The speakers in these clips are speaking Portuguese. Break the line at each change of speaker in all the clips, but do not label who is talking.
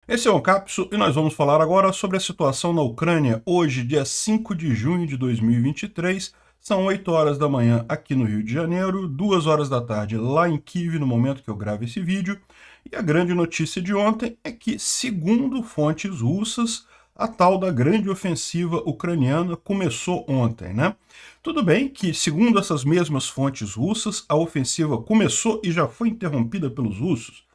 Esse é o Capso e nós vamos falar agora sobre a situação na Ucrânia. Hoje, dia 5 de junho de 2023, são 8 horas da manhã aqui no Rio de Janeiro, 2 horas da tarde lá em Kiev, no momento que eu gravo esse vídeo. E a grande notícia de ontem é que, segundo fontes russas, a tal da grande ofensiva ucraniana começou ontem, né? Tudo bem que, segundo essas mesmas fontes russas, a ofensiva começou e já foi interrompida pelos russos.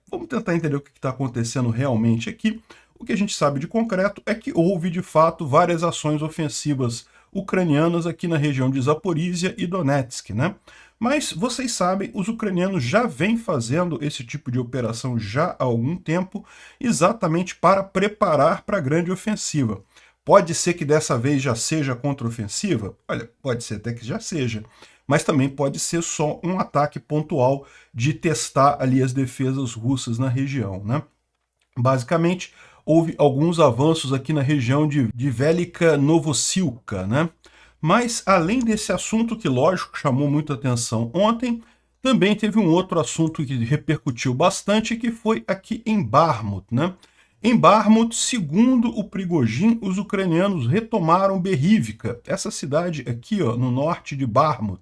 Vamos tentar entender o que está acontecendo realmente aqui. O que a gente sabe de concreto é que houve, de fato, várias ações ofensivas ucranianas aqui na região de Zaporizhia e Donetsk, né? Mas, vocês sabem, os ucranianos já vêm fazendo esse tipo de operação já há algum tempo, exatamente para preparar para a grande ofensiva. Pode ser que dessa vez já seja contraofensiva? Olha, pode ser até que já seja, mas também pode ser só um ataque pontual de testar ali as defesas russas na região, né? Basicamente, houve alguns avanços aqui na região de Velika Novosilka, né? Mas, além desse assunto, que lógico chamou muita atenção ontem, também teve um outro assunto que repercutiu bastante, que foi aqui em Bakhmut, né? Em Bakhmut, segundo o Prigozhin, os ucranianos retomaram Berivka, essa cidade aqui, ó, no norte de Bakhmut.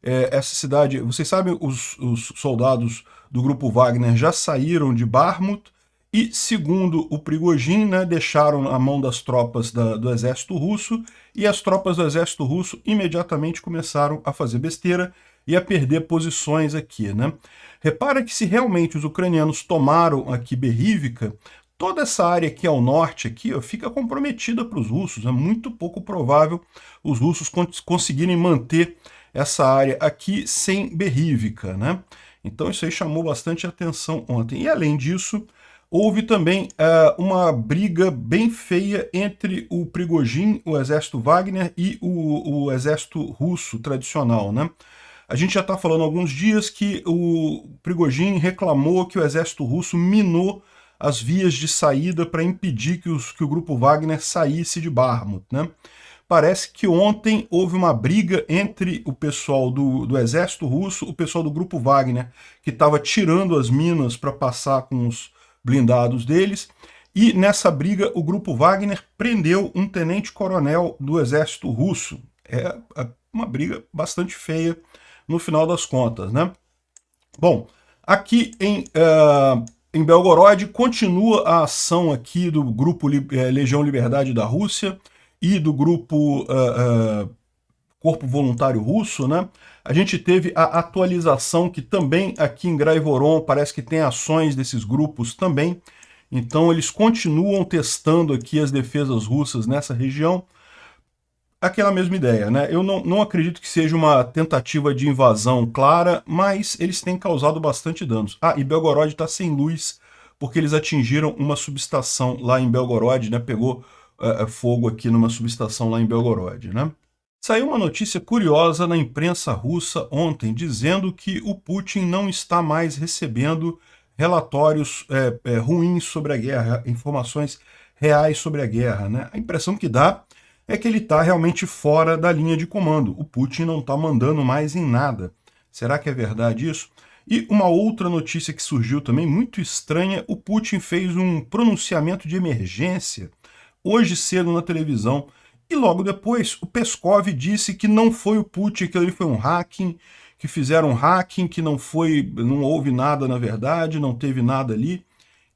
Essa cidade, vocês sabem, os soldados do grupo Wagner já saíram de Bakhmut e, segundo o Prigozhin, né, deixaram a mão das tropas do exército russo, e as tropas do exército russo imediatamente começaram a fazer besteira e a perder posições aqui, né? Repara que, se realmente os ucranianos tomaram aqui Berivka, toda essa área aqui ao norte aqui, ó, fica comprometida para os russos. É muito pouco provável os russos conseguirem manter essa área aqui sem Berivka, né? Então isso aí chamou bastante atenção ontem. E, além disso, houve também uma briga bem feia entre o Prigozhin, o exército Wagner, e o exército russo tradicional, né? A gente já está falando há alguns dias que o Prigozhin reclamou que o exército russo minou as vias de saída para impedir que o grupo Wagner saísse de Bakhmut, né? Parece que ontem houve uma briga entre o pessoal do exército russo, o pessoal do grupo Wagner, que estava tirando as minas para passar com os blindados deles, e nessa briga o grupo Wagner prendeu um tenente-coronel do exército russo. É uma briga bastante feia no final das contas, né? Bom, aqui em Belgorod continua a ação aqui do grupo Legião Liberdade da Rússia e do grupo Corpo Voluntário Russo, né? A gente teve a atualização que também aqui em Graivoron parece que tem ações desses grupos também. Então eles continuam testando aqui as defesas russas nessa região. Aquela mesma ideia, né? Eu não acredito que seja uma tentativa de invasão clara, mas eles têm causado bastante danos. Ah, e Belgorod está sem luz, porque eles atingiram uma subestação lá em Belgorod, né? Pegou fogo aqui numa subestação lá em Belgorod, né? Saiu uma notícia curiosa na imprensa russa ontem, dizendo que o Putin não está mais recebendo relatórios ruins sobre a guerra, informações reais sobre a guerra, né? A impressão que dá é que ele está realmente fora da linha de comando. O Putin não está mandando mais em nada. Será que é verdade isso? E uma outra notícia que surgiu também, muito estranha, o Putin fez um pronunciamento de emergência hoje cedo na televisão, e logo depois o Peskov disse que não foi o Putin, que ele foi um hacking, que fizeram um hacking, que não houve nada na verdade, não teve nada ali.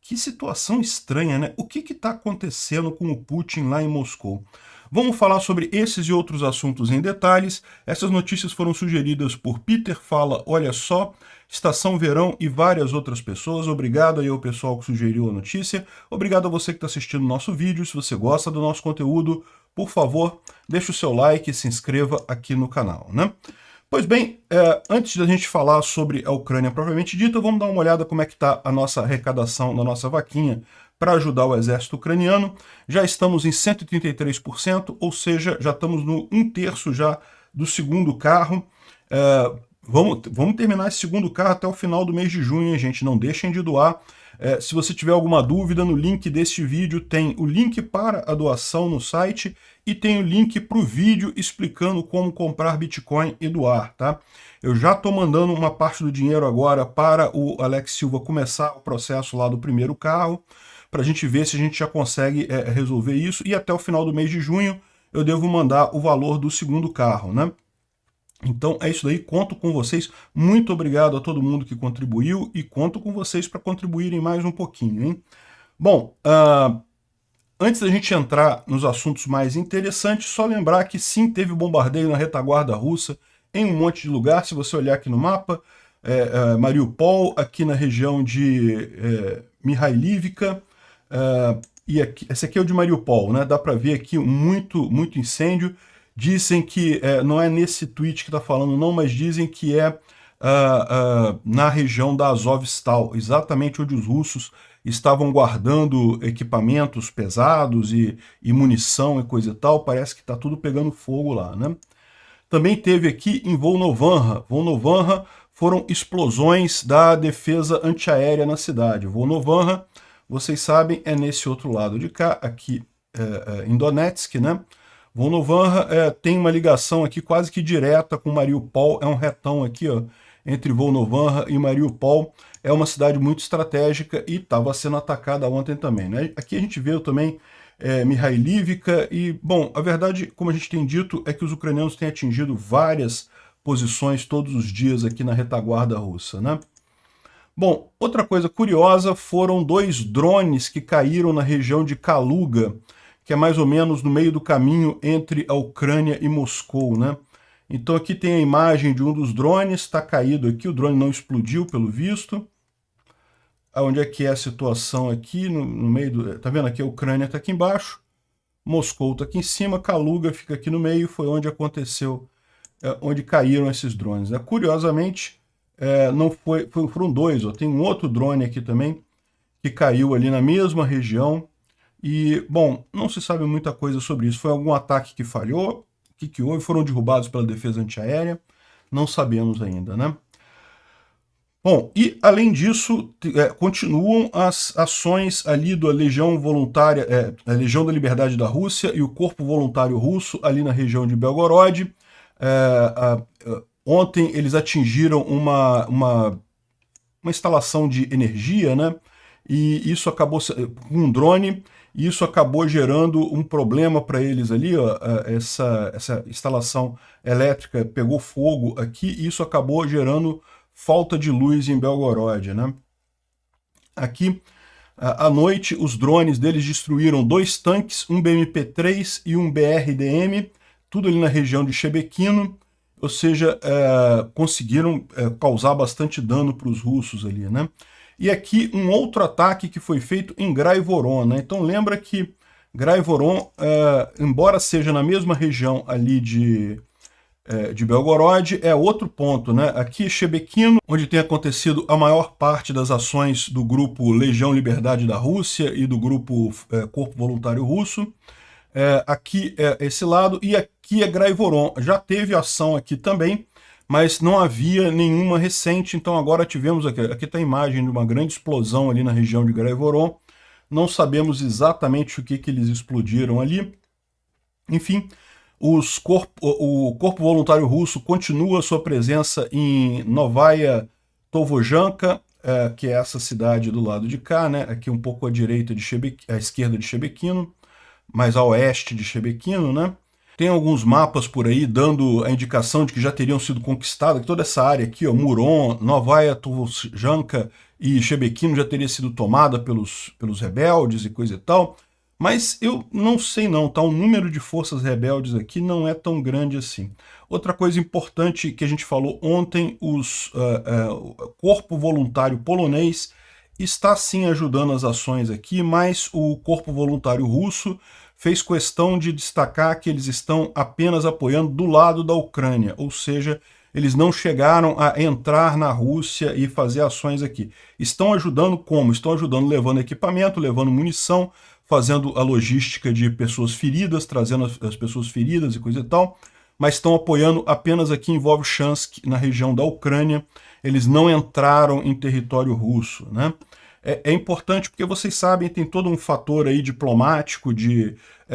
Que situação estranha, né? O que está acontecendo com o Putin lá em Moscou? Vamos falar sobre esses e outros assuntos em detalhes. Essas notícias foram sugeridas por Peter Fala Olha Só, Estação Verão e várias outras pessoas. Obrigado aí ao pessoal que sugeriu a notícia. Obrigado a você que está assistindo o nosso vídeo. Se você gosta do nosso conteúdo, por favor, deixe o seu like e se inscreva aqui no canal, né? Pois bem, antes da gente falar sobre a Ucrânia propriamente dita, vamos dar uma olhada como é que está a nossa arrecadação na nossa vaquinha para ajudar o exército ucraniano. Já estamos em 133%, ou seja, já estamos no 1/3 já do segundo carro. Vamos terminar esse segundo carro até o final do mês de junho, hein, gente? Não deixem de doar. Se você tiver alguma dúvida, no link deste vídeo tem o link para a doação no site e tem o link para o vídeo explicando como comprar Bitcoin e doar, tá? Eu já estou mandando uma parte do dinheiro agora para o Alex Silva começar o processo lá do primeiro carro. para a gente ver se a gente já consegue resolver isso, e até o final do mês de junho eu devo mandar o valor do segundo carro, né? Então é isso daí, conto com vocês, muito obrigado a todo mundo que contribuiu e conto com vocês para contribuírem mais um pouquinho, hein? Bom, antes da gente entrar nos assuntos mais interessantes, só lembrar que sim, teve bombardeio na retaguarda russa em um monte de lugar. Se você olhar aqui no mapa, Mariupol, aqui na região de Mihailivka, e aqui, esse aqui é o de Mariupol, né? Dá para ver aqui muito incêndio. Dizem que, não é nesse tweet que está falando não, mas dizem que é na região da Azovstal, exatamente onde os russos estavam guardando equipamentos pesados e munição e coisa e tal. Parece que está tudo pegando fogo lá, né? Também teve aqui em Volnovakha. Volnovakha foram explosões da defesa antiaérea na cidade. Volnovakha, vocês sabem, é nesse outro lado de cá, aqui em Donetsk, né? Volnovakha tem uma ligação aqui quase que direta com Mariupol, é um retão aqui, ó, entre Volnovakha e Mariupol. É uma cidade muito estratégica e estava sendo atacada ontem também, né? Aqui a gente vê também Mihailivka e, bom, a verdade, como a gente tem dito, é que os ucranianos têm atingido várias posições todos os dias aqui na retaguarda russa, né? Bom, outra coisa curiosa foram 2 drones que caíram na região de Kaluga, que é mais ou menos no meio do caminho entre a Ucrânia e Moscou, né? Então aqui tem a imagem de um dos drones, está caído aqui, o drone não explodiu pelo visto. Onde é que é a situação aqui, no meio do... Tá vendo aqui, a Ucrânia está aqui embaixo, Moscou está aqui em cima, Kaluga fica aqui no meio, foi onde aconteceu, onde caíram esses drones, né? Curiosamente, não foram 2, ó, tem um outro drone aqui também, que caiu ali na mesma região, e, bom, não se sabe muita coisa sobre isso. Foi algum ataque que falhou? O que houve? Foram derrubados pela defesa antiaérea? Não sabemos ainda, né? Bom, e além disso, continuam as ações ali da Legião Voluntária, a Legião da Liberdade da Rússia e o Corpo Voluntário Russo ali na região de Belgorod. Ontem eles atingiram uma instalação de energia, né? E isso acabou com um drone, e isso acabou gerando um problema para eles ali, ó, essa instalação elétrica pegou fogo aqui, e isso acabou gerando falta de luz em Belgorod, né? Aqui, à noite, os drones deles destruíram 2 tanques, um BMP-3 e um BRDM, tudo ali na região de Shebekino, ou seja, conseguiram causar bastante dano para os russos ali, né? E aqui um outro ataque que foi feito em Graivoron, né? Então lembra que Graivoron, embora seja na mesma região ali de Belgorod, é outro ponto, né? Aqui Shebekino, onde tem acontecido a maior parte das ações do grupo Legião Liberdade da Rússia e do grupo Corpo Voluntário Russo. Aqui é esse lado, e aqui é Graivoron. Já teve ação aqui também, mas não havia nenhuma recente, então agora tivemos aqui está a imagem de uma grande explosão ali na região de Graivoron. Não sabemos exatamente o que eles explodiram ali. Enfim, o Corpo Voluntário Russo continua sua presença em Novaya Tovojanka, que é essa cidade do lado de cá, né? Aqui um pouco à direita à esquerda de Shebekino, mais a oeste de Shebekino, né? Tem alguns mapas por aí dando a indicação de que já teriam sido conquistadas, que toda essa área aqui, ó, Muron, Novaya Tovojanka e Shebekino já teria sido tomada pelos rebeldes e coisa e tal. Mas eu não sei não, tá? O número de forças rebeldes aqui não é tão grande assim. Outra coisa importante que a gente falou ontem, o Corpo Voluntário Polonês está sim ajudando as ações aqui, mas o Corpo Voluntário Russo fez questão de destacar que eles estão apenas apoiando do lado da Ucrânia, ou seja, eles não chegaram a entrar na Rússia e fazer ações aqui. Estão ajudando como? Estão ajudando levando equipamento, levando munição, fazendo a logística de pessoas feridas, trazendo as pessoas feridas e coisa e tal, mas estão apoiando apenas aqui em Volchansk, na região da Ucrânia. Eles não entraram em território russo, né? É importante porque vocês sabem, tem todo um fator aí diplomático de...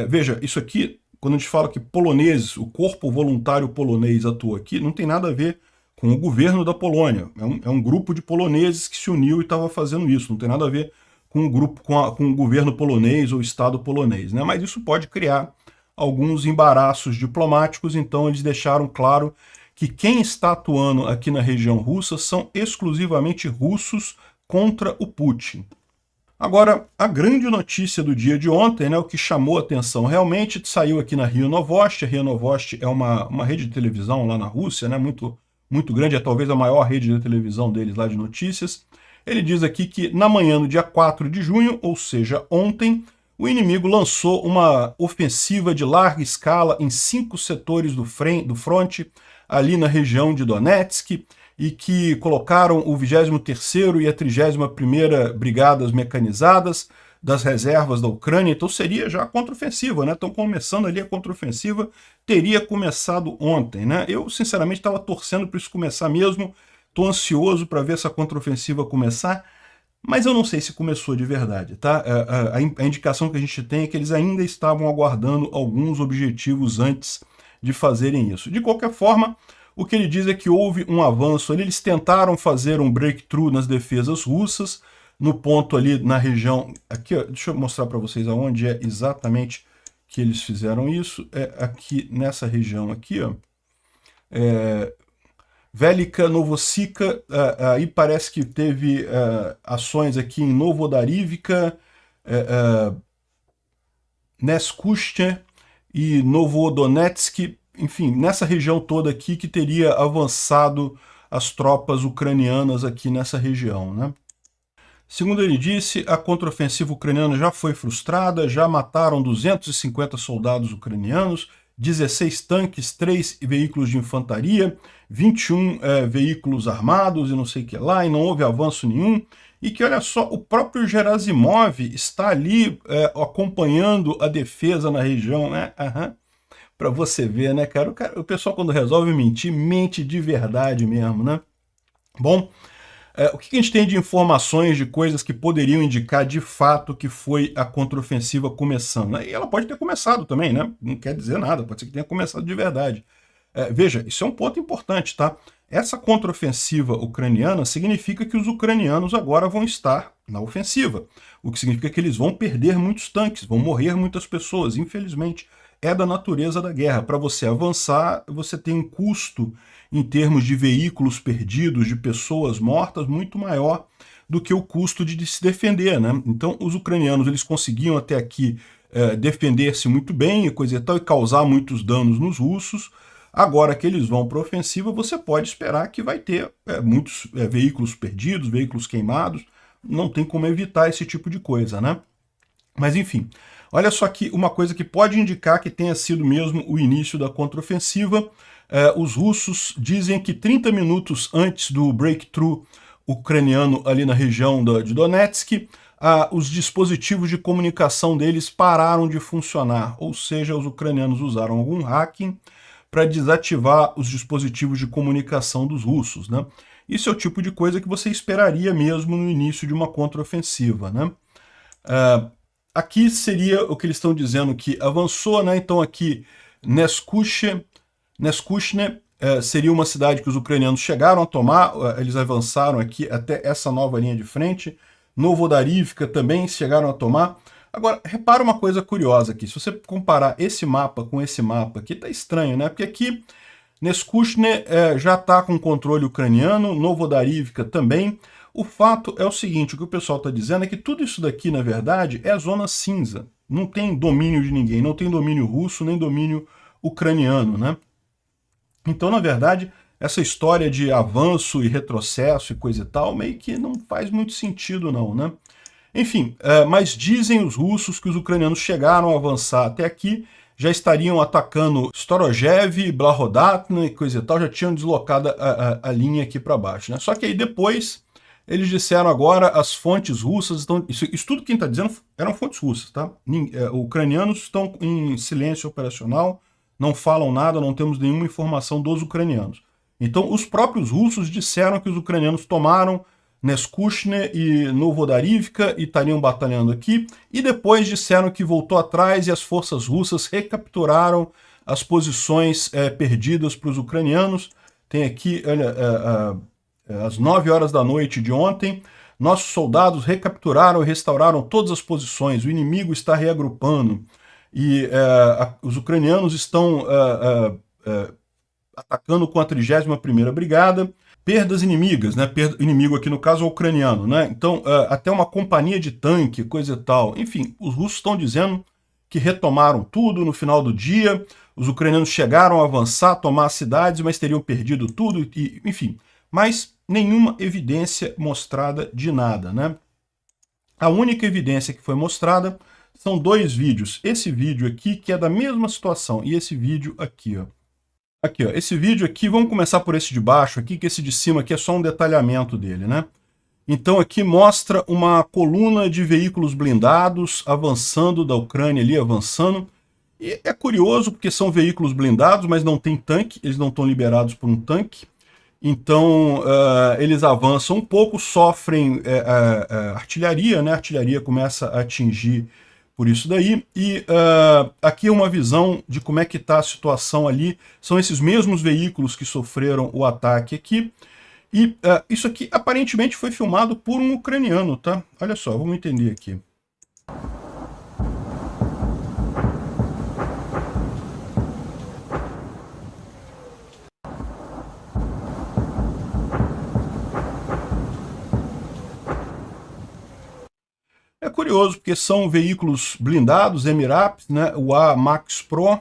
veja, isso aqui, quando a gente fala que poloneses, o corpo voluntário polonês atua aqui, não tem nada a ver com o governo da Polônia. É um grupo de poloneses que se uniu e estava fazendo isso, não tem nada a ver com o grupo, com o governo polonês ou Estado polonês, né? Mas isso pode criar alguns embaraços diplomáticos, então eles deixaram claro que quem está atuando aqui na região russa são exclusivamente russos contra o Putin. Agora, a grande notícia do dia de ontem, né, o que chamou a atenção realmente, saiu aqui na RIA Novosti. A RIA Novosti é uma rede de televisão lá na Rússia, né, muito grande, é talvez a maior rede de televisão deles lá de notícias. Ele diz aqui que na manhã do dia 4 de junho, ou seja, ontem, o inimigo lançou uma ofensiva de larga escala em 5 setores do fronte, ali na região de Donetsk, e que colocaram o 23º e a 31ª Brigadas Mecanizadas das reservas da Ucrânia. Então seria já a contraofensiva, né? Estão começando ali a contraofensiva, teria começado ontem, né? Eu, sinceramente, estava torcendo para isso começar mesmo, estou ansioso para ver essa contraofensiva começar, mas eu não sei se começou de verdade, tá? A indicação que a gente tem é que eles ainda estavam aguardando alguns objetivos antes de fazerem isso. De qualquer forma, o que ele diz é que houve um avanço ali, eles tentaram fazer um breakthrough nas defesas russas, no ponto ali na região, aqui, ó, deixa eu mostrar para vocês aonde é exatamente que eles fizeram isso, é aqui nessa região aqui, ó, Velika Novosika, aí parece que teve ações aqui em Novodarivka, Neskushte e Novodonetsk, enfim, nessa região toda aqui que teria avançado as tropas ucranianas aqui nessa região, né? Segundo ele disse, a contraofensiva ucraniana já foi frustrada, já mataram 250 soldados ucranianos, 16 tanques, 3 veículos de infantaria, 21 veículos armados e não sei o que lá, e não houve avanço nenhum. E que, olha só, o próprio Gerasimov está ali acompanhando a defesa na região, né? Para você ver, né, cara? O pessoal, quando resolve mentir, mente de verdade mesmo, né? Bom, o que a gente tem de informações de coisas que poderiam indicar de fato que foi a contraofensiva começando, né? E ela pode ter começado também, né? Não quer dizer nada, pode ser que tenha começado de verdade. Veja, isso é um ponto importante, tá? Essa contraofensiva ucraniana significa que os ucranianos agora vão estar na ofensiva, o que significa que eles vão perder muitos tanques, vão morrer muitas pessoas, infelizmente. É da natureza da guerra. Para você avançar, você tem um custo em termos de veículos perdidos, de pessoas mortas, muito maior do que o custo de se defender, né? Então, os ucranianos eles conseguiam até aqui defender-se muito bem e coisa e tal, e causar muitos danos nos russos. Agora que eles vão para a ofensiva, você pode esperar que vai ter muitos veículos perdidos, veículos queimados. Não tem como evitar esse tipo de coisa, né? Mas, enfim, olha só aqui uma coisa que pode indicar que tenha sido mesmo o início da contraofensiva. Os russos dizem que 30 minutos antes do breakthrough ucraniano ali na região de Donetsk, os dispositivos de comunicação deles pararam de funcionar, ou seja, os ucranianos usaram algum hacking para desativar os dispositivos de comunicação dos russos, né? Isso é o tipo de coisa que você esperaria mesmo no início de uma contraofensiva, né? Aqui seria o que eles estão dizendo que avançou, né? Então aqui Neskushne seria uma cidade que os ucranianos chegaram a tomar, eles avançaram aqui até essa nova linha de frente. Novodarivka também chegaram a tomar. Agora, repara uma coisa curiosa aqui, se você comparar esse mapa com esse mapa aqui, tá estranho, né? Porque aqui Neskushne já está com controle ucraniano, Novodarivka também. O fato é o seguinte, o que o pessoal está dizendo é que tudo isso daqui, na verdade, é zona cinza. Não tem domínio de ninguém, não tem domínio russo, nem domínio ucraniano, né? Então, na verdade, essa história de avanço e retrocesso e coisa e tal, meio que não faz muito sentido não, né? Enfim, mas dizem os russos que os ucranianos chegaram a avançar até aqui, já estariam atacando Storojev, Blahodatna e coisa e tal, já tinham deslocado a linha aqui para baixo, né? Só que aí depois eles disseram agora as fontes russas estão... Isso tudo quem está dizendo eram fontes russas, tá? Ucranianos estão em silêncio operacional, não falam nada, não temos nenhuma informação dos ucranianos. Então os próprios russos disseram que os ucranianos tomaram Neskushne e Novodarivka e estariam batalhando aqui, e depois disseram que voltou atrás e as forças russas recapturaram as posições perdidas para os ucranianos. Tem aqui, olha, às 9 horas da noite de ontem, nossos soldados recapturaram e restauraram todas as posições, o inimigo está reagrupando, e os ucranianos estão atacando com a 31ª Brigada, perdas inimigas, né? Inimigo aqui no caso é o ucraniano, né? Então, até uma companhia de tanque, coisa e tal. Enfim, os russos estão dizendo que retomaram tudo no final do dia, os ucranianos chegaram a avançar, tomar as cidades, mas teriam perdido tudo, e, enfim. Mas nenhuma evidência mostrada de nada, né? A única evidência que foi mostrada são 2 vídeos. Esse vídeo aqui, que é da mesma situação, e esse vídeo aqui, ó. Aqui, ó, esse vídeo aqui, vamos começar por esse de baixo aqui, que esse de cima aqui é só um detalhamento dele, né? Então aqui mostra uma coluna de veículos blindados avançando da Ucrânia ali, avançando. E é curioso porque são veículos blindados, mas não tem tanque, eles não estão liberados por um tanque. Então eles avançam um pouco, sofrem artilharia, né? A artilharia começa a atingir por isso daí, e aqui é uma visão de como é que está a situação ali, são esses mesmos veículos que sofreram o ataque aqui, e isso aqui aparentemente foi filmado por um ucraniano, tá? Olha só, vamos entender aqui. É curioso, porque são veículos blindados, Emirates, né, o A-Max Pro,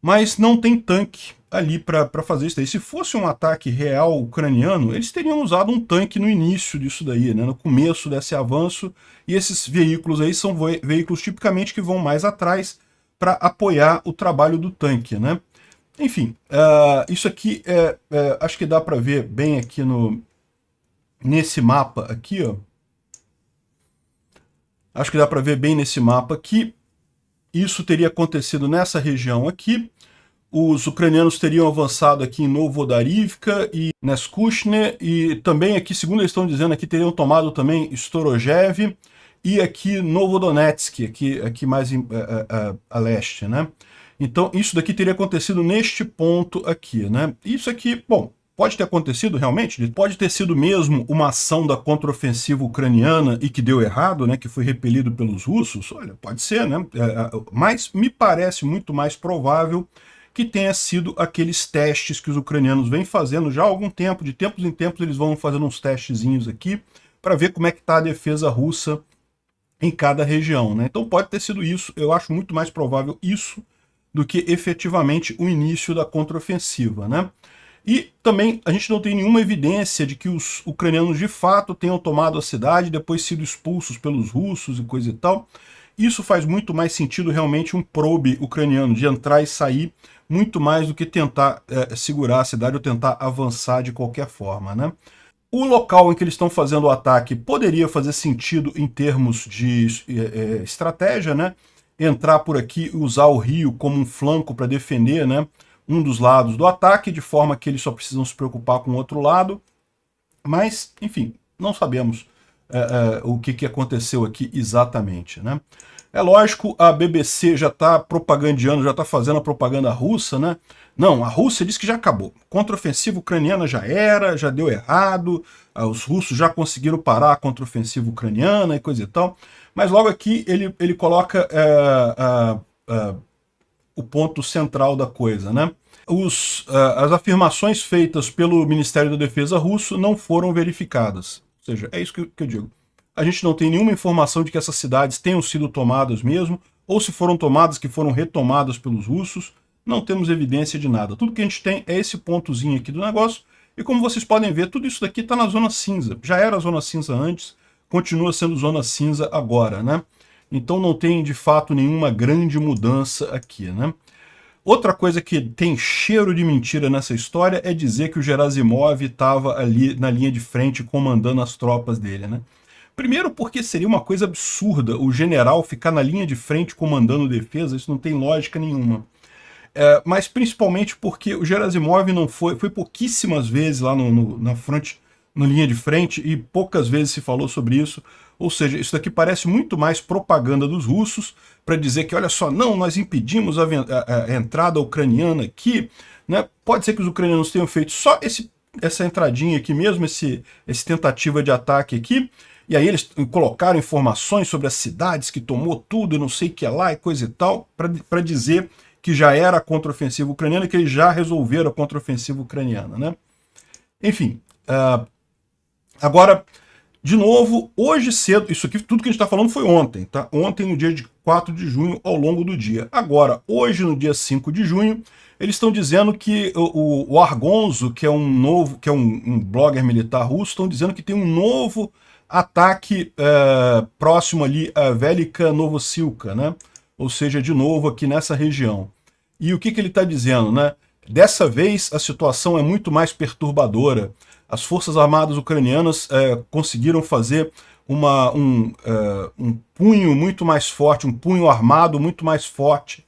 mas não tem tanque ali para fazer isso daí. Se fosse um ataque real ucraniano, eles teriam usado um tanque no início disso daí, né, no começo desse avanço, e esses veículos aí são veículos tipicamente que vão mais atrás para apoiar o trabalho do tanque, né. Enfim, isso aqui acho que dá para ver bem aqui nesse mapa aqui, ó. Acho que dá para ver bem nesse mapa aqui. Isso teria acontecido nessa região aqui. Os ucranianos teriam avançado aqui em Novodarivka e Neskushne, e também aqui, segundo eles estão dizendo, aqui teriam tomado também Storojev e aqui Novodonetsk, aqui mais a leste, né? Então isso daqui teria acontecido neste ponto aqui, né? Isso aqui, bom, pode ter acontecido realmente, pode ter sido mesmo uma ação da contraofensiva ucraniana e que deu errado, né, que foi repelido pelos russos, olha, pode ser, né, mas me parece muito mais provável que tenha sido aqueles testes que os ucranianos vêm fazendo já há algum tempo, de tempos em tempos eles vão fazendo uns testezinhos aqui, para ver como é que está a defesa russa em cada região, né, então pode ter sido isso, eu acho muito mais provável isso do que efetivamente o início da contraofensiva, né. E também a gente não tem nenhuma evidência de que os ucranianos de fato tenham tomado a cidade, depois sido expulsos pelos russos e coisa e tal. Isso faz muito mais sentido realmente um probe ucraniano, de entrar e sair, muito mais do que tentar segurar a cidade ou tentar avançar de qualquer forma, né? O local em que eles estão fazendo o ataque poderia fazer sentido em termos de estratégia, né? Entrar por aqui e usar o rio como um flanco para defender, né, um dos lados do ataque, de forma que eles só precisam se preocupar com o outro lado. Mas, enfim, não sabemos o que aconteceu aqui exatamente, né? É lógico, a BBC já está propagandeando, já está fazendo a propaganda russa, né? Não, a Rússia diz que já acabou. Contraofensiva ucraniana já era, já deu errado, os russos já conseguiram parar a contraofensiva ucraniana e coisa e tal. Mas logo aqui ele coloca o ponto central da coisa, né? As afirmações feitas pelo Ministério da Defesa russo não foram verificadas. Ou seja, é isso que eu digo. A gente não tem nenhuma informação de que essas cidades tenham sido tomadas mesmo, ou se foram tomadas, que foram retomadas pelos russos. Não temos evidência de nada. Tudo que a gente tem é esse pontozinho aqui do negócio, e como vocês podem ver, tudo isso daqui está na zona cinza. Já era zona cinza antes, continua sendo zona cinza agora, né? Então não tem, de fato, nenhuma grande mudança aqui, né? Outra coisa que tem cheiro de mentira nessa história é dizer que o Gerasimov estava ali na linha de frente comandando as tropas dele, né? Primeiro porque seria uma coisa absurda o general ficar na linha de frente comandando defesa, isso não tem lógica nenhuma. Mas principalmente porque o Gerasimov não foi pouquíssimas vezes lá na frente, na linha de frente, e poucas vezes se falou sobre isso. Ou seja, isso daqui parece muito mais propaganda dos russos para dizer que, olha só, não, nós impedimos a entrada ucraniana aqui, né? Pode ser que os ucranianos tenham feito só esse essa entradinha aqui mesmo, esse tentativa de ataque aqui, e aí eles colocaram informações sobre as cidades que tomou tudo, e não sei o que lá, e coisa e tal, para dizer que já era a contraofensiva ucraniana, que eles já resolveram a contraofensiva ucraniana, né? Enfim, agora, de novo, hoje cedo, isso aqui, tudo que a gente está falando foi ontem, tá? Ontem, no dia de 4 de junho, ao longo do dia. Agora, hoje, no dia 5 de junho, eles estão dizendo que o Argonzo, que é um blogger militar russo, estão dizendo que tem um novo ataque próximo ali a Velika Novosilka, né? Ou seja, de novo aqui nessa região. E o que ele está dizendo, né? Dessa vez a situação é muito mais perturbadora. As Forças Armadas ucranianas conseguiram fazer um punho muito mais forte, um punho armado muito mais forte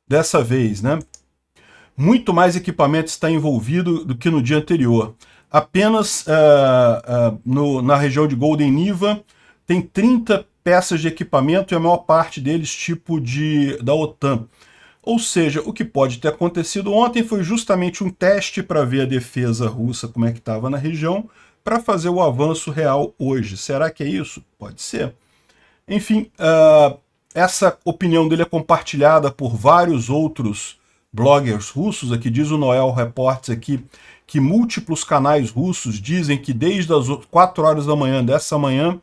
dessa vez, né? Muito mais equipamento está envolvido do que no dia anterior. Apenas na região de Golden Niva tem 30 peças de equipamento e a maior parte deles tipo da OTAN. Ou seja, o que pode ter acontecido ontem foi justamente um teste para ver a defesa russa como é que estava na região, para fazer o avanço real hoje. Será que é isso? Pode ser. Enfim, essa opinião dele é compartilhada por vários outros bloggers russos. Aqui diz o Noel Reports aqui que múltiplos canais russos dizem que desde as 4 horas da manhã dessa manhã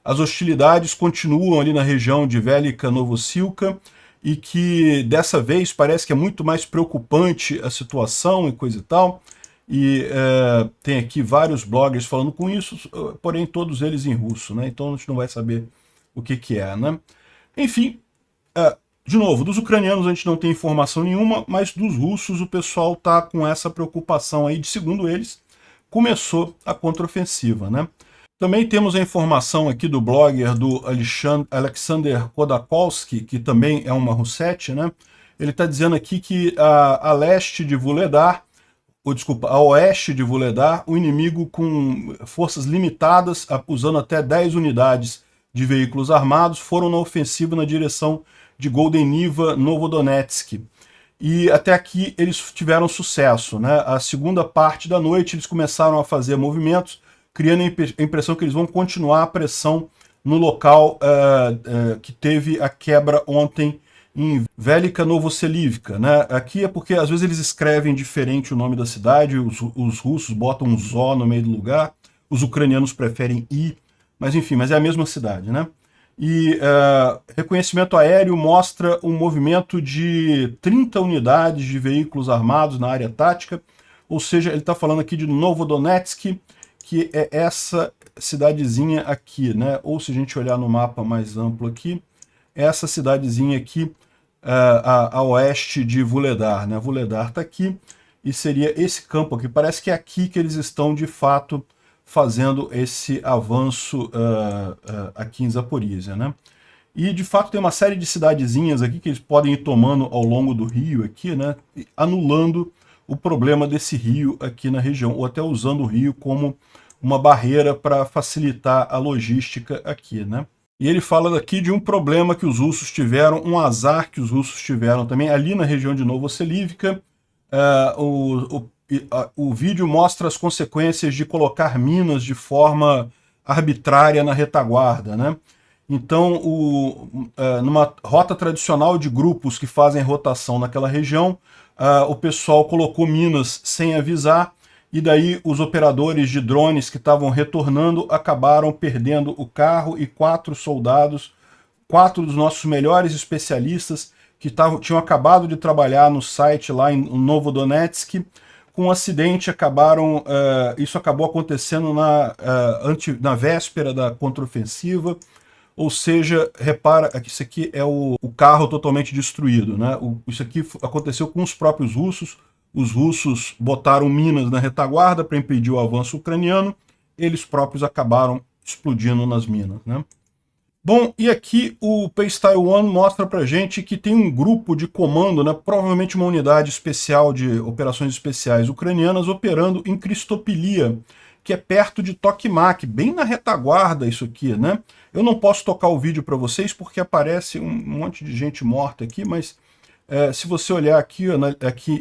as hostilidades continuam ali na região de Velika Novosilka e que dessa vez parece que é muito mais preocupante a situação e coisa e tal. E tem aqui vários bloggers falando com isso, porém todos eles em russo, né? Então a gente não vai saber o que é, né? Enfim, de novo, dos ucranianos a gente não tem informação nenhuma, mas dos russos o pessoal tá com essa preocupação aí de, segundo eles, começou a contraofensiva, né? Também temos a informação aqui do blogger do Alexander Khodakovsky, que também é uma russete, né? Ele está dizendo aqui que a oeste de Vuhledar, o inimigo com forças limitadas, usando até 10 unidades de veículos armados, foram na ofensiva na direção de Golden Niva, Novodonetsk. E até aqui eles tiveram sucesso, né? A segunda parte da noite eles começaram a fazer movimentos, criando a impressão que eles vão continuar a pressão no local que teve a quebra ontem em Velika Novoselivka, né? Aqui é porque às vezes eles escrevem diferente o nome da cidade, os russos botam um zó no meio do lugar, os ucranianos preferem I, mas enfim, mas é a mesma cidade, né? E reconhecimento aéreo mostra um movimento de 30 unidades de veículos armados na área tática, ou seja, ele está falando aqui de Novodonetsk, que é essa cidadezinha aqui, né? Ou se a gente olhar no mapa mais amplo aqui, essa cidadezinha aqui a oeste de Vuhledar, né? Vuhledar está aqui e seria esse campo aqui. Parece que é aqui que eles estão de fato fazendo esse avanço aqui em Zaporizhia, né? E de fato tem uma série de cidadezinhas aqui que eles podem ir tomando ao longo do rio aqui, né? Anulando o problema desse rio aqui na região, ou até usando o rio como uma barreira para facilitar a logística aqui, né? E ele fala daqui de um problema que os russos tiveram, um azar que os russos tiveram também ali na região de Novoselivka. O vídeo mostra as consequências de colocar minas de forma arbitrária na retaguarda, né? Então, numa rota tradicional de grupos que fazem rotação naquela região, o pessoal colocou minas sem avisar, e daí os operadores de drones que estavam retornando acabaram perdendo o carro e 4 soldados, 4 dos nossos melhores especialistas que tinham acabado de trabalhar no site lá em Novodonetsk, com um acidente isso acabou acontecendo na véspera da contraofensiva. Ou seja, repara que isso aqui é o carro totalmente destruído, né? Isso aqui aconteceu com os próprios russos. Os russos botaram minas na retaguarda para impedir o avanço ucraniano. Eles próprios acabaram explodindo nas minas, né? Bom, e aqui o Pace Taiwan mostra pra gente que tem um grupo de comando, né? Provavelmente uma unidade especial de operações especiais ucranianas operando em Cristopilia, que é perto de Tokmak, bem na retaguarda isso aqui, né? Eu não posso tocar o vídeo para vocês porque aparece um monte de gente morta aqui, mas se você olhar aqui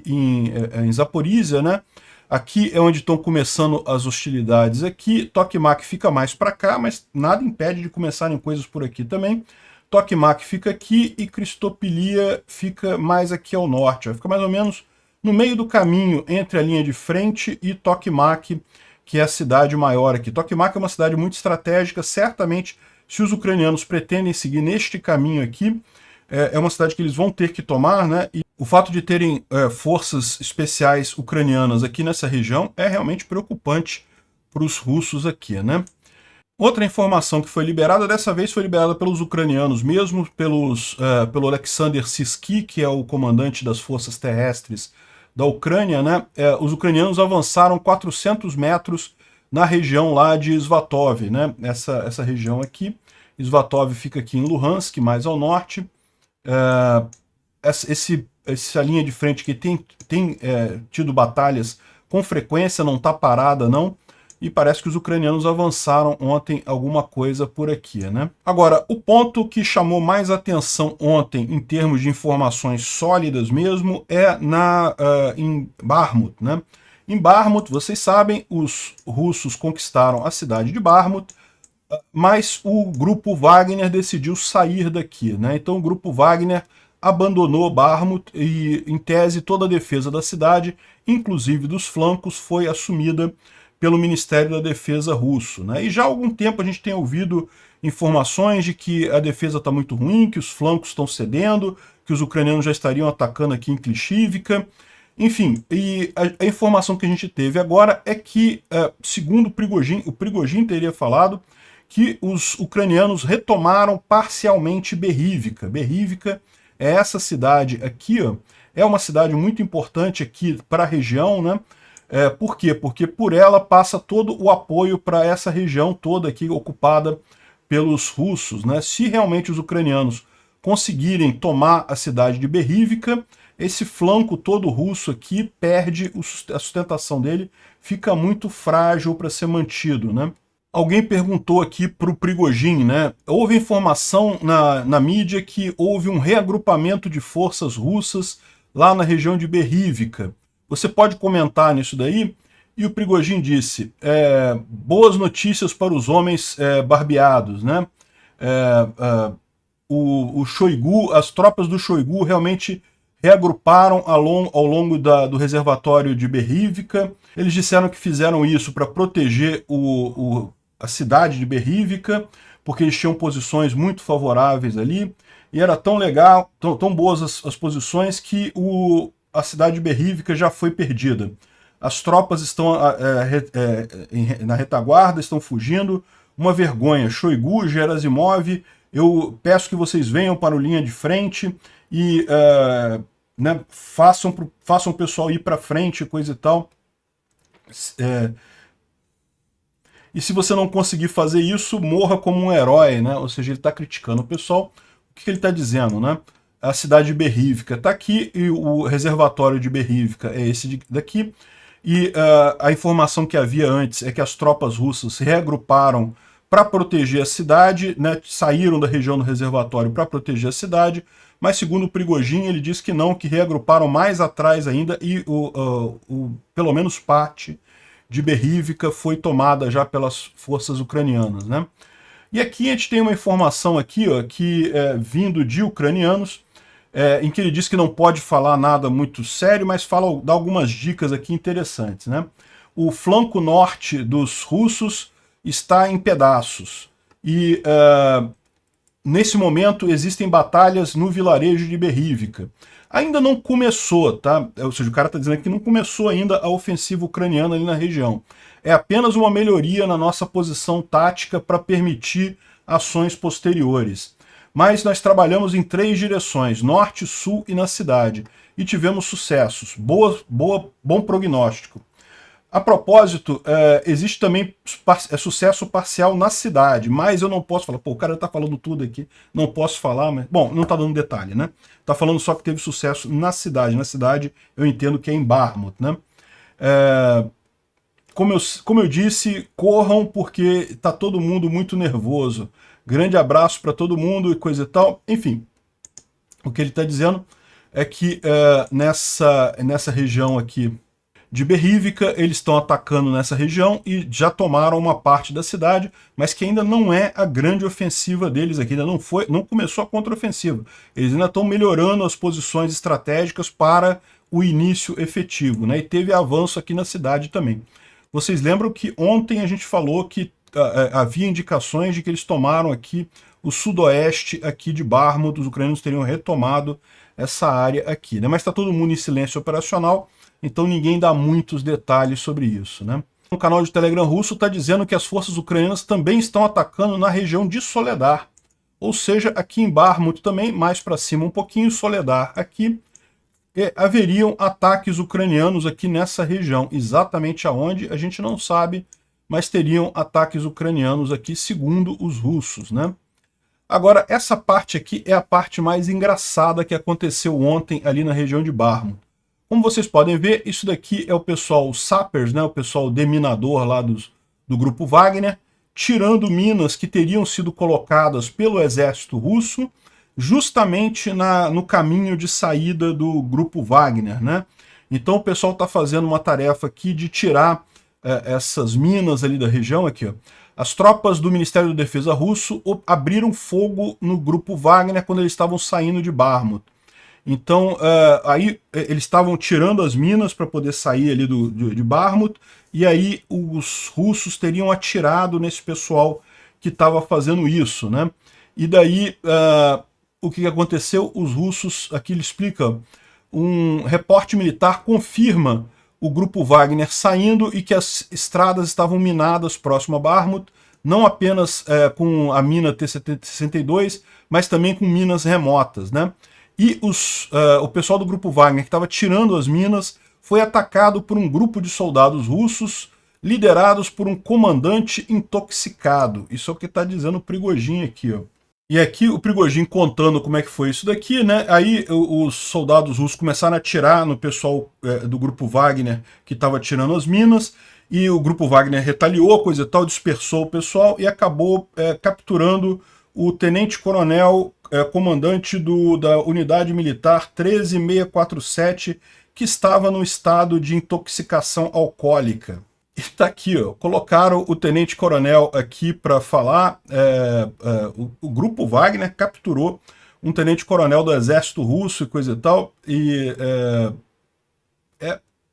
em Zaporizhia, né, Aqui é onde estão começando as hostilidades aqui. Tokmak fica mais para cá, mas nada impede de começarem coisas por aqui também. Tokmak fica aqui e Cristopilia fica mais aqui ao norte. Fica mais ou menos no meio do caminho entre a linha de frente e Tokmak, que é a cidade maior aqui. Tokmak é uma cidade muito estratégica, certamente, se os ucranianos pretendem seguir neste caminho aqui, é uma cidade que eles vão ter que tomar, né? E o fato de terem forças especiais ucranianas aqui nessa região é realmente preocupante para os russos aqui, né? Outra informação que foi liberada, dessa vez foi liberada pelos ucranianos mesmo, pelo Alexander Sisky, que é o comandante das forças terrestres da Ucrânia, né? Os ucranianos avançaram 400 metros na região lá de Svatov, né? Essa região aqui. Svatov fica aqui em Luhansk, mais ao norte. Essa linha de frente que tem tido batalhas com frequência, não está parada não, e parece que os ucranianos avançaram ontem alguma coisa por aqui, né? Agora, o ponto que chamou mais atenção ontem em termos de informações sólidas mesmo é em Bakhmut, né? Em Bakhmut, vocês sabem, os russos conquistaram a cidade de Bakhmut, mas o grupo Wagner decidiu sair daqui, né? Então o grupo Wagner abandonou Bakhmut e, em tese, toda a defesa da cidade, inclusive dos flancos, foi assumida pelo Ministério da Defesa russo, né? E já há algum tempo a gente tem ouvido informações de que a defesa está muito ruim, que os flancos estão cedendo, que os ucranianos já estariam atacando aqui em Klishivka. Enfim, e a informação que a gente teve agora é que, segundo o Prigozhin teria falado que os ucranianos retomaram parcialmente Berivka. Berivka é essa cidade aqui, ó, é uma cidade muito importante aqui para a região, né? Por quê? Porque por ela passa todo o apoio para essa região toda aqui ocupada pelos russos, né? Se realmente os ucranianos conseguirem tomar a cidade de Berivka, esse flanco todo russo aqui perde a sustentação dele, fica muito frágil para ser mantido, né? Alguém perguntou aqui para o Prigozhin, né? Houve informação na mídia que houve um reagrupamento de forças russas lá na região de Berivka. Você pode comentar nisso daí? E o Prigozhin disse, boas notícias para os homens barbeados, né? O Shoigu, as tropas do Shoigu realmente reagruparam ao longo do reservatório de Berivka. Eles disseram que fizeram isso para proteger a cidade de Berivka, porque eles tinham posições muito favoráveis ali, e era tão legal, tão boas as posições, que a cidade de Berivka já foi perdida. As tropas estão na retaguarda, estão fugindo, uma vergonha. Shoigu, Gerasimov, eu peço que vocês venham para a linha de frente e né, façam o pessoal ir para frente, coisa e tal. E se você não conseguir fazer isso, morra como um herói, né? Ou seja, ele está criticando o pessoal. O que ele está dizendo, né? A cidade de Berivka está aqui e o reservatório de Berivka é esse daqui. E a informação que havia antes é que as tropas russas se reagruparam para proteger a cidade, né? Saíram da região do reservatório para proteger a cidade, mas segundo o Prigozhin, ele disse que não, que reagruparam mais atrás ainda e pelo menos parte de Berivka foi tomada já pelas forças ucranianas, né? E aqui a gente tem uma informação aqui, ó, que vindo de ucranianos, em que ele diz que não pode falar nada muito sério, mas dá algumas dicas aqui interessantes, né? O flanco norte dos russos está em pedaços e nesse momento existem batalhas no vilarejo de Berivka. Ainda não começou, tá? Ou seja, o cara está dizendo que não começou ainda a ofensiva ucraniana ali na região. É apenas uma melhoria na nossa posição tática para permitir ações posteriores. Mas nós trabalhamos em 3 direções, norte, sul e na cidade, e tivemos sucessos. Bom prognóstico. A propósito, existe também sucesso parcial na cidade, mas eu não posso falar, pô, o cara está falando tudo aqui, não posso falar, mas... Bom, não está dando detalhe, né? Está falando só que teve sucesso na cidade. Na cidade, eu entendo que é em Bakhmut, né? Como eu disse, corram porque está todo mundo muito nervoso. Grande abraço para todo mundo e coisa e tal. Enfim, o que ele está dizendo é que nessa região aqui de Berrívica, eles estão atacando nessa região e já tomaram uma parte da cidade, mas que ainda não é a grande ofensiva deles aqui, ainda não começou a contraofensiva. Eles ainda estão melhorando as posições estratégicas para o início efetivo, né? E teve avanço aqui na cidade também. Vocês lembram que ontem a gente falou que havia indicações de que eles tomaram aqui o sudoeste aqui de Bakhmut, os ucranianos teriam retomado essa área aqui, né? Mas está todo mundo em silêncio operacional, então ninguém dá muitos detalhes sobre isso, né? O canal de Telegram russo está dizendo que as forças ucranianas também estão atacando na região de Soledar, ou seja, aqui em Bakhmut também, mais para cima um pouquinho, Soledar aqui, haveriam ataques ucranianos aqui nessa região. Exatamente aonde, a gente não sabe, mas teriam ataques ucranianos aqui, segundo os russos, né? Agora, essa parte aqui é a parte mais engraçada que aconteceu ontem ali na região de Bakhmut. Como vocês podem ver, isso daqui é o pessoal sappers, né, o pessoal deminador lá do grupo Wagner, tirando minas que teriam sido colocadas pelo exército russo, justamente no caminho de saída do grupo Wagner, né? Então o pessoal está fazendo uma tarefa aqui de tirar essas minas ali da região, aqui, ó. As tropas do Ministério da Defesa russo abriram fogo no grupo Wagner quando eles estavam saindo de Bakhmut. Então, aí eles estavam tirando as minas para poder sair ali de Bakhmut, e aí os russos teriam atirado nesse pessoal que estava fazendo isso, né? E daí, o que aconteceu? Os russos, aqui ele explica, um reporte militar confirma o grupo Wagner saindo e que as estradas estavam minadas próximo a Bakhmut, não apenas com a mina T-62, mas também com minas remotas, né? E o pessoal do grupo Wagner, que estava tirando as minas, foi atacado por um grupo de soldados russos, liderados por um comandante intoxicado. Isso é o que está dizendo o Prigozhin aqui, ó. E aqui o Prigozhin contando como é que foi isso daqui, né? Aí os soldados russos começaram a atirar no pessoal do grupo Wagner que estava tirando as minas, e o grupo Wagner retaliou, coisa e tal, dispersou o pessoal e acabou capturando o tenente-coronel comandante da unidade militar 13647, que estava no estado de intoxicação alcoólica. E tá aqui, ó, colocaram o tenente-coronel aqui para falar, o grupo Wagner capturou um tenente-coronel do exército russo e coisa e tal, e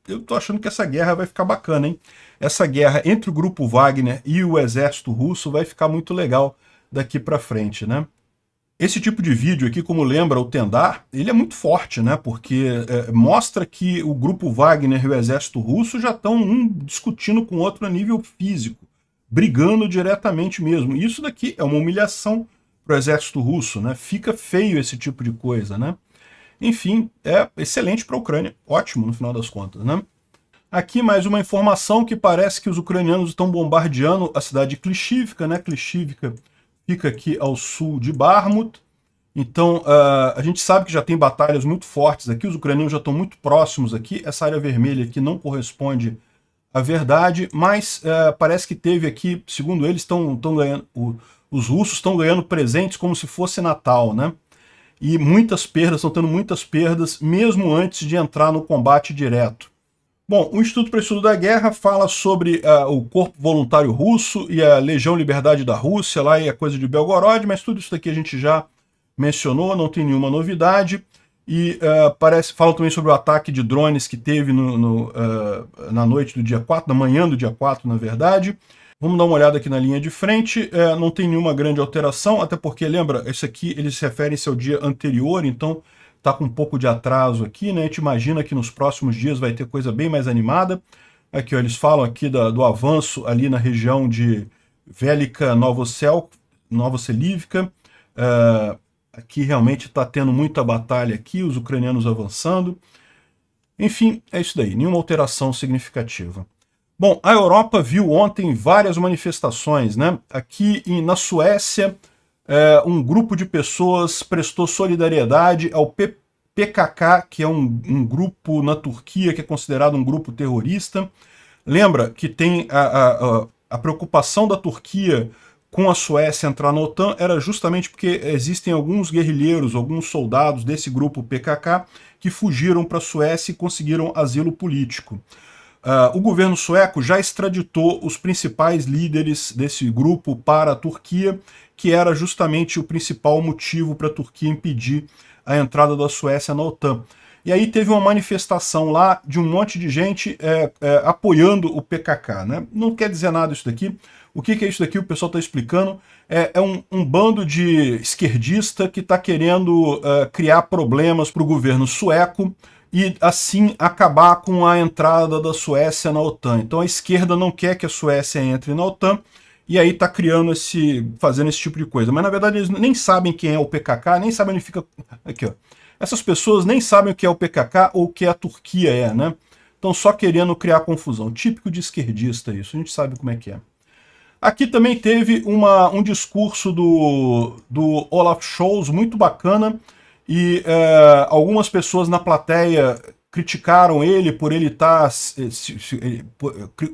eu tô achando que essa guerra vai ficar bacana, hein? Essa guerra entre o grupo Wagner e o exército russo vai ficar muito legal daqui para frente, né? Esse tipo de vídeo aqui, como lembra o Tendar, ele é muito forte, né? Porque mostra que o grupo Wagner e o exército russo já estão um discutindo com o outro a nível físico, brigando diretamente mesmo. Isso daqui é uma humilhação para o exército russo, né? Fica feio esse tipo de coisa, né? Enfim, é excelente para a Ucrânia, ótimo no final das contas, né? Aqui mais uma informação que parece que os ucranianos estão bombardeando a cidade de Klishivka, né? Klishivka fica aqui ao sul de Bakhmut. Então, a gente sabe que já tem batalhas muito fortes aqui, os ucranianos já estão muito próximos aqui, essa área vermelha aqui não corresponde à verdade, mas parece que teve aqui, segundo eles, estão ganhando, os russos estão ganhando presentes como se fosse Natal, né? E muitas perdas, estão tendo muitas perdas, mesmo antes de entrar no combate direto. Bom, o Instituto para o Estudo da Guerra fala sobre o Corpo Voluntário Russo e a Legião Liberdade da Rússia, lá e a coisa de Belgorod, mas tudo isso daqui a gente já mencionou, não tem nenhuma novidade. E fala também sobre o ataque de drones que teve na noite do dia 4, na manhã do dia 4, na verdade. Vamos dar uma olhada aqui na linha de frente, não tem nenhuma grande alteração, até porque, lembra, esse aqui eles se referem-se ao dia anterior, então está com um pouco de atraso aqui, né? A gente imagina que nos próximos dias vai ter coisa bem mais animada. Aqui, ó, eles falam aqui do avanço ali na região de Velika Novoselivka. Aqui realmente está tendo muita batalha aqui, os ucranianos avançando. Enfim, é isso daí, nenhuma alteração significativa. Bom, a Europa viu ontem várias manifestações, né? Aqui na Suécia, um grupo de pessoas prestou solidariedade ao PKK, que é um grupo na Turquia que é considerado um grupo terrorista. Lembra que tem a preocupação da Turquia com a Suécia entrar na OTAN era justamente porque existem alguns guerrilheiros, alguns soldados desse grupo PKK que fugiram para a Suécia e conseguiram asilo político. O governo sueco já extraditou os principais líderes desse grupo para a Turquia, que era justamente o principal motivo para a Turquia impedir a entrada da Suécia na OTAN. E aí teve uma manifestação lá de um monte de gente apoiando o PKK, né? Não quer dizer nada isso daqui. O que é isso daqui? O pessoal está explicando. É um bando de esquerdista que está querendo criar problemas para o governo sueco e, assim, acabar com a entrada da Suécia na OTAN. Então a esquerda não quer que a Suécia entre na OTAN, e aí está fazendo esse tipo de coisa. Mas, na verdade, eles nem sabem quem é o PKK, nem sabem onde fica... Aqui, ó. Essas pessoas nem sabem o que é o PKK ou o que a Turquia é, né? Estão só querendo criar confusão. Típico de esquerdista isso, a gente sabe como é que é. Aqui também teve um discurso do Olaf Scholz muito bacana, e algumas pessoas na plateia criticaram ele por ele estar...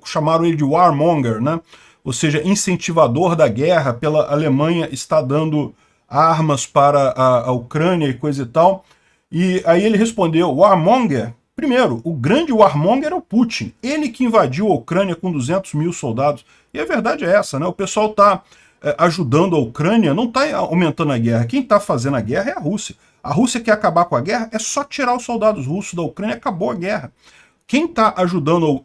chamaram ele de warmonger, né? Ou seja, incentivador da guerra, pela Alemanha estar dando armas para a Ucrânia e coisa e tal. E aí ele respondeu, warmonger? Primeiro, o grande warmonger é o Putin. Ele que invadiu a Ucrânia com 200 mil soldados. E a verdade é essa, né? O pessoal está ajudando a Ucrânia, não está aumentando a guerra. Quem está fazendo a guerra é a Rússia. A Rússia quer acabar com a guerra, é só tirar os soldados russos da Ucrânia, acabou a guerra. Quem está ajudando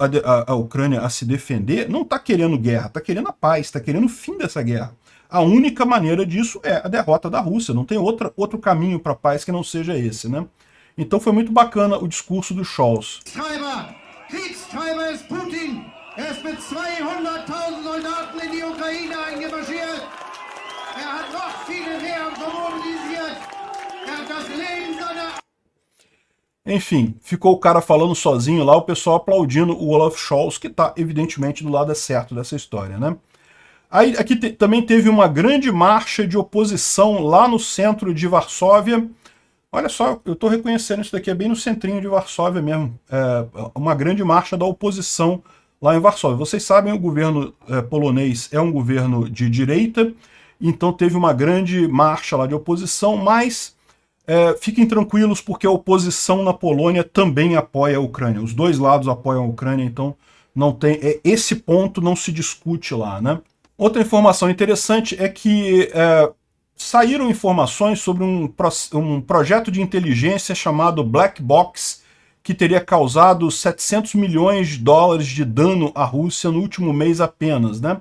a Ucrânia a se defender não está querendo guerra, está querendo a paz, está querendo o fim dessa guerra. A única maneira disso é a derrota da Rússia, não tem outro caminho para a paz que não seja esse, né? Então foi muito bacana o discurso do Scholz.
Kriegstreiber ist Putin. Ist mit 200.000 Soldaten in die Ukraine eingemarschiert. Hat noch viele mehr mobilisiert. Hat das Leben seiner...
Enfim, ficou o cara falando sozinho lá, o pessoal aplaudindo o Olaf Scholz, que está evidentemente do lado certo dessa história, né? Aí, aqui também teve uma grande marcha de oposição lá no centro de Varsóvia. Olha só, eu estou reconhecendo isso daqui, é bem no centrinho de Varsóvia mesmo. Uma grande marcha da oposição lá em Varsóvia. Vocês sabem, o governo polonês é um governo de direita, então teve uma grande marcha lá de oposição, mas fiquem tranquilos porque a oposição na Polônia também apoia a Ucrânia. Os dois lados apoiam a Ucrânia, então não tem, esse ponto não se discute lá, né? Outra informação interessante é que saíram informações sobre um projeto de inteligência chamado Black Box, que teria causado 700 milhões de dólares de dano à Rússia no último mês apenas, né?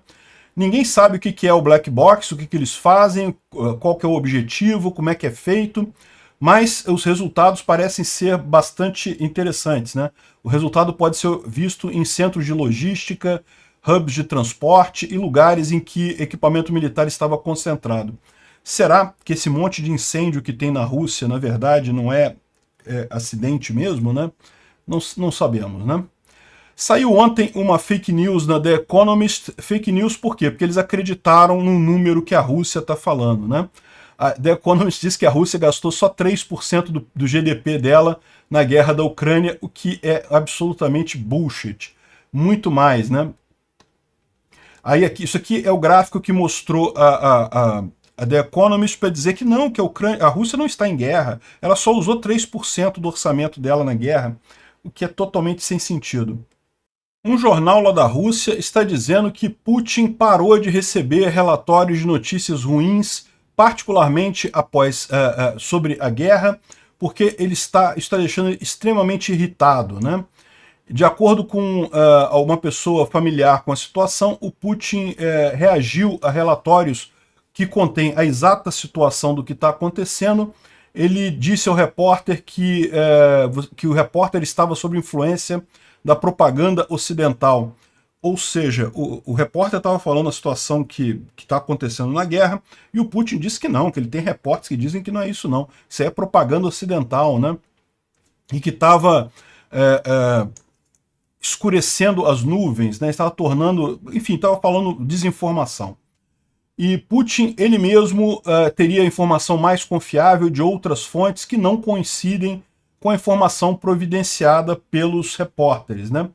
Ninguém sabe o que é o Black Box, o que eles fazem, qual que é o objetivo, como é que é feito, mas os resultados parecem ser bastante interessantes, né? O resultado pode ser visto em centros de logística, hubs de transporte e lugares em que equipamento militar estava concentrado. Será que esse monte de incêndio que tem na Rússia, na verdade, não é acidente mesmo, né? Não sabemos, né? Saiu ontem uma fake news na The Economist. Fake news por quê? Porque eles acreditaram no número que a Rússia está falando, né? A The Economist diz que a Rússia gastou só 3% do GDP dela na guerra da Ucrânia, o que é absolutamente bullshit. Muito mais, né? Aí isso aqui é o gráfico que mostrou a The Economist para dizer que não, que a Rússia não está em guerra, ela só usou 3% do orçamento dela na guerra, o que é totalmente sem sentido. Um jornal lá da Rússia está dizendo que Putin parou de receber relatórios de notícias ruins, particularmente sobre a guerra, porque ele está deixando extremamente irritado, né? De acordo com uma pessoa familiar com a situação, o Putin reagiu a relatórios que contêm a exata situação do que está acontecendo. Ele disse ao repórter que o repórter estava sob influência da propaganda ocidental. Ou seja, o repórter estava falando a situação que está acontecendo na guerra, e o Putin disse que não, que ele tem repórteres que dizem que não é isso não. Isso é propaganda ocidental, né? E que estava escurecendo as nuvens, né? Estava tornando, enfim, estava falando desinformação. E Putin, ele mesmo, teria informação mais confiável de outras fontes que não coincidem com a informação providenciada pelos repórteres, né?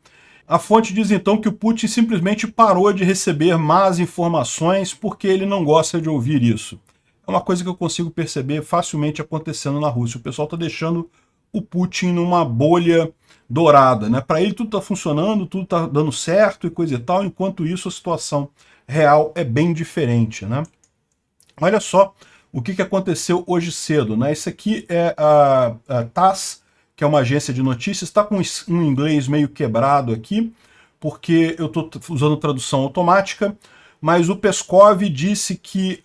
A fonte diz então que o Putin simplesmente parou de receber más informações porque ele não gosta de ouvir isso. É uma coisa que eu consigo perceber facilmente acontecendo na Rússia. O pessoal está deixando o Putin numa bolha dourada, né? Para ele tudo está funcionando, tudo está dando certo e coisa e tal, enquanto isso a situação real é bem diferente, né? Olha só o que aconteceu hoje cedo, né? Isso aqui é a TASS, que é uma agência de notícias, está com um inglês meio quebrado aqui, porque eu estou usando tradução automática, mas o Peskov disse que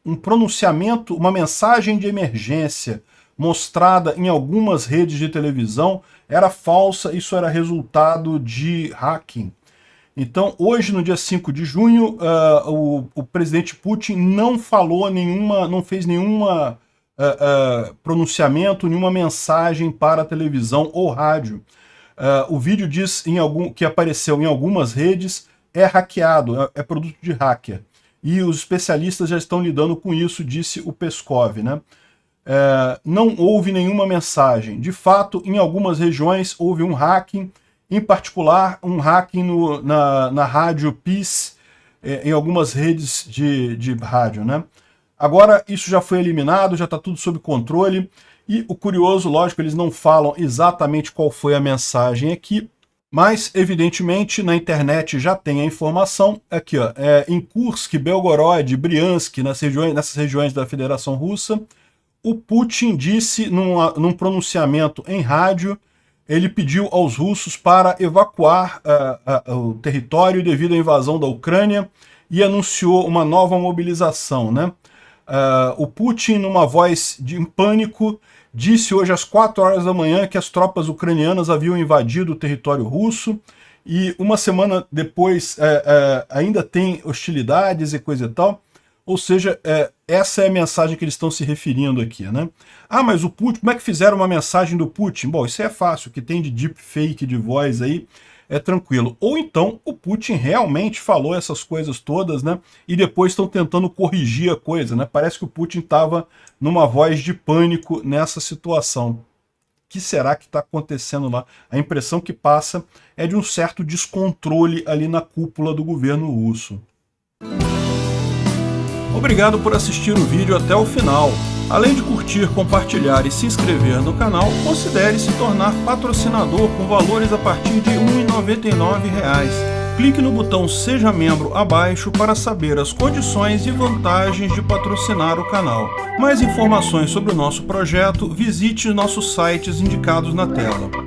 um pronunciamento, uma mensagem de emergência mostrada em algumas redes de televisão era falsa, isso era resultado de hacking. Então, hoje, no dia 5 de junho, o presidente Putin não falou não fez nenhuma pronunciamento, nenhuma mensagem para a televisão ou rádio. O vídeo diz que apareceu em algumas redes, é hackeado, é produto de hacker. E os especialistas já estão lidando com isso, disse o Peskov, né? Não houve nenhuma mensagem. De fato, em algumas regiões houve um hacking, em particular um hacking na rádio Peace, em algumas redes de rádio, né? Agora isso já foi eliminado, já está tudo sob controle, e o curioso, lógico, eles não falam exatamente qual foi a mensagem aqui, mas evidentemente na internet já tem a informação, aqui ó, em Kursk, Belgorod, Briansk, nessas regiões da Federação Russa, o Putin disse num pronunciamento em rádio, ele pediu aos russos para evacuar o território devido à invasão da Ucrânia e anunciou uma nova mobilização, né? O Putin, numa voz em pânico, disse hoje às 4 horas da manhã que as tropas ucranianas haviam invadido o território russo e uma semana depois ainda tem hostilidades e coisa e tal. Ou seja, essa é a mensagem que eles estão se referindo aqui, né? Ah, mas o Putin, como é que fizeram uma mensagem do Putin? Bom, isso é fácil, o que tem de deepfake de voz aí é tranquilo. Ou então o Putin realmente falou essas coisas todas, né? E depois estão tentando corrigir a coisa, né? Parece que o Putin estava numa voz de pânico nessa situação. O que será que está acontecendo lá? A impressão que passa é de um certo descontrole ali na cúpula do governo russo. Obrigado por assistir o vídeo até o final. Além de curtir, compartilhar e se inscrever no canal, considere se tornar patrocinador com valores a partir de R$ 1,99. Clique no botão Seja Membro abaixo para saber as condições e vantagens de patrocinar o canal. Mais informações sobre o nosso projeto, visite nossos sites indicados na tela.